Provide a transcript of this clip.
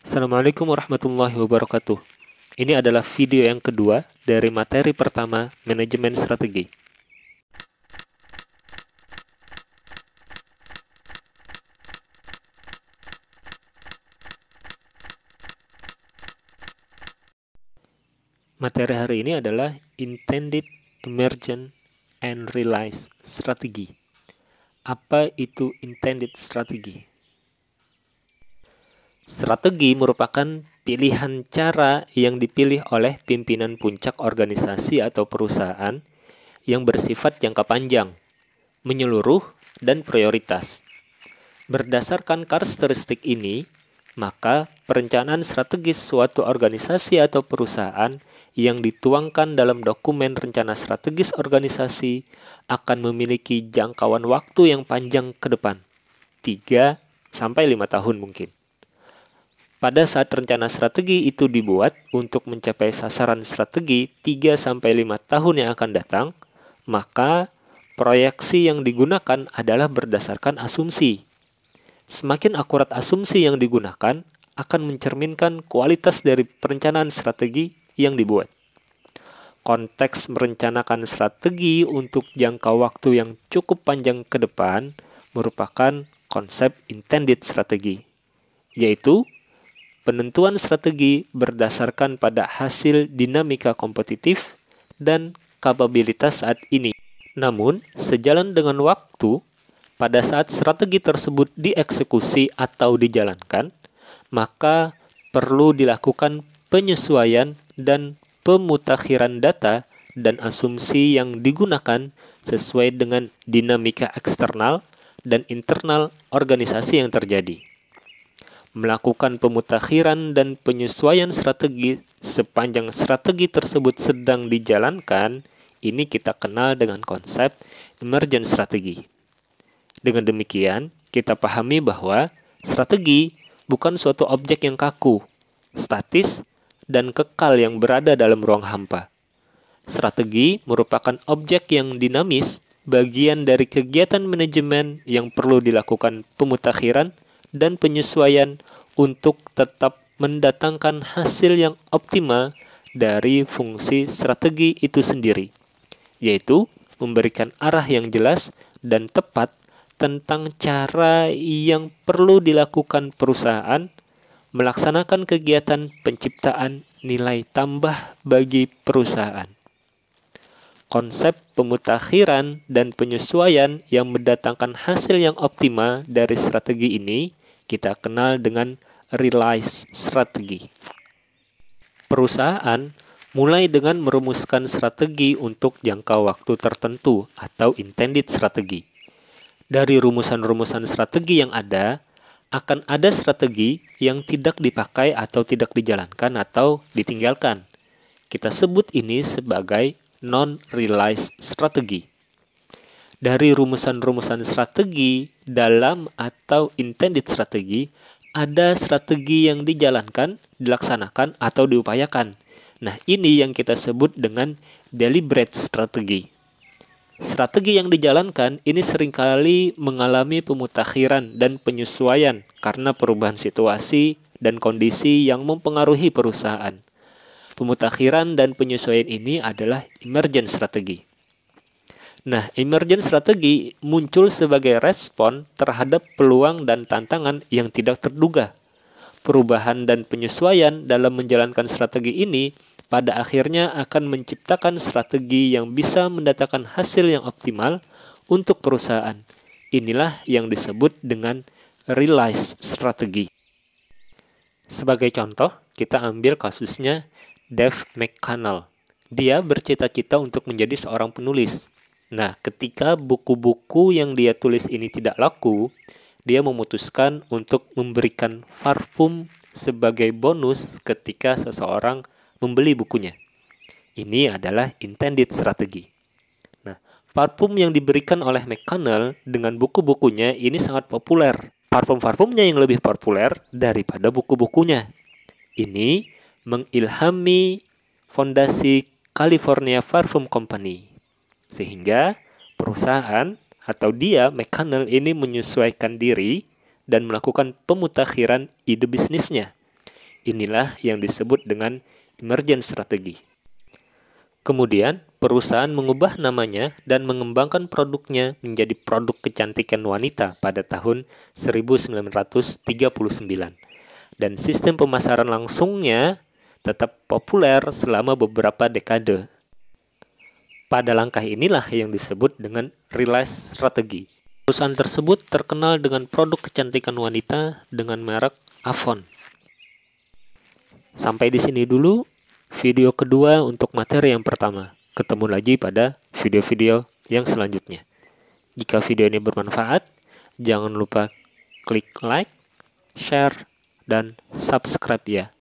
Assalamualaikum warahmatullahi wabarakatuh. Ini adalah video yang kedua dari materi pertama manajemen strategi. Materi hari ini adalah Intended, Emergent, and Realized Strategy. Apa itu Intended Strategy? Strategi merupakan pilihan cara yang dipilih oleh pimpinan puncak organisasi atau perusahaan yang bersifat jangka panjang, menyeluruh, dan prioritas. Berdasarkan karakteristik ini, maka perencanaan strategis suatu organisasi atau perusahaan yang dituangkan dalam dokumen rencana strategis organisasi akan memiliki jangkauan waktu yang panjang ke depan, 3-5 tahun mungkin. Pada saat rencana strategi itu dibuat untuk mencapai sasaran strategi 3-5 tahun yang akan datang, maka proyeksi yang digunakan adalah berdasarkan asumsi. Semakin akurat asumsi yang digunakan akan mencerminkan kualitas dari perencanaan strategi yang dibuat. Konteks merencanakan strategi untuk jangka waktu yang cukup panjang ke depan merupakan konsep intended strategi, yaitu penentuan strategi berdasarkan pada hasil dinamika kompetitif dan kapabilitas saat ini. Namun, sejalan dengan waktu, pada saat strategi tersebut dieksekusi atau dijalankan, maka perlu dilakukan penyesuaian dan pemutakhiran data dan asumsi yang digunakan sesuai dengan dinamika eksternal dan internal organisasi yang terjadi. Melakukan pemutakhiran dan penyesuaian strategi sepanjang strategi tersebut sedang dijalankan, ini kita kenal dengan konsep emergent strategi. Dengan demikian, kita pahami bahwa strategi bukan suatu objek yang kaku, statis, dan kekal yang berada dalam ruang hampa. Strategi merupakan objek yang dinamis, bagian dari kegiatan manajemen yang perlu dilakukan pemutakhiran dan penyesuaian untuk tetap mendatangkan hasil yang optimal dari fungsi strategi itu sendiri, yaitu memberikan arah yang jelas dan tepat tentang cara yang perlu dilakukan perusahaan melaksanakan kegiatan penciptaan nilai tambah bagi perusahaan. Konsep pemutakhiran dan penyesuaian yang mendatangkan hasil yang optimal dari strategi ini kita kenal dengan realized strategi. Perusahaan mulai dengan merumuskan strategi untuk jangka waktu tertentu atau intended strategi. Dari rumusan-rumusan strategi yang ada, akan ada strategi yang tidak dipakai atau tidak dijalankan atau ditinggalkan. Kita sebut ini sebagai non-realized strategi. Dari rumusan-rumusan strategi dalam atau intended strategi, ada strategi yang dijalankan, dilaksanakan, atau diupayakan. Nah, ini yang kita sebut dengan deliberate strategi. Strategi yang dijalankan ini seringkali mengalami pemutakhiran dan penyesuaian karena perubahan situasi dan kondisi yang mempengaruhi perusahaan. Pemutakhiran dan penyesuaian ini adalah emergent strategi. Nah, emergent strategi muncul sebagai respon terhadap peluang dan tantangan yang tidak terduga. Perubahan dan penyesuaian dalam menjalankan strategi ini pada akhirnya akan menciptakan strategi yang bisa mendatangkan hasil yang optimal untuk perusahaan. Inilah yang disebut dengan realized strategi. Sebagai contoh, kita ambil kasusnya Dave McConnell. Dia bercita-cita untuk menjadi seorang penulis. Nah, ketika buku-buku yang dia tulis ini tidak laku, dia memutuskan untuk memberikan parfum sebagai bonus ketika seseorang membeli bukunya. Ini adalah intended strategi. Nah, parfum yang diberikan oleh McConnell dengan buku-bukunya ini sangat populer. Parfum-parfumnya yang lebih populer daripada buku-bukunya. Ini mengilhami fondasi California Parfum Company. Sehingga perusahaan atau dia, McConnell ini menyesuaikan diri dan melakukan pemutakhiran ide bisnisnya. Inilah yang disebut dengan emergent strategi. Kemudian, perusahaan mengubah namanya dan mengembangkan produknya menjadi produk kecantikan wanita pada tahun 1939. Dan sistem pemasaran langsungnya tetap populer selama beberapa dekade. Pada langkah inilah yang disebut dengan release strategi. Perusahaan tersebut terkenal dengan produk kecantikan wanita dengan merek Avon. Sampai di sini dulu video kedua untuk materi yang pertama. Ketemu lagi pada video-video yang selanjutnya. Jika video ini bermanfaat, jangan lupa klik like, share, dan subscribe ya.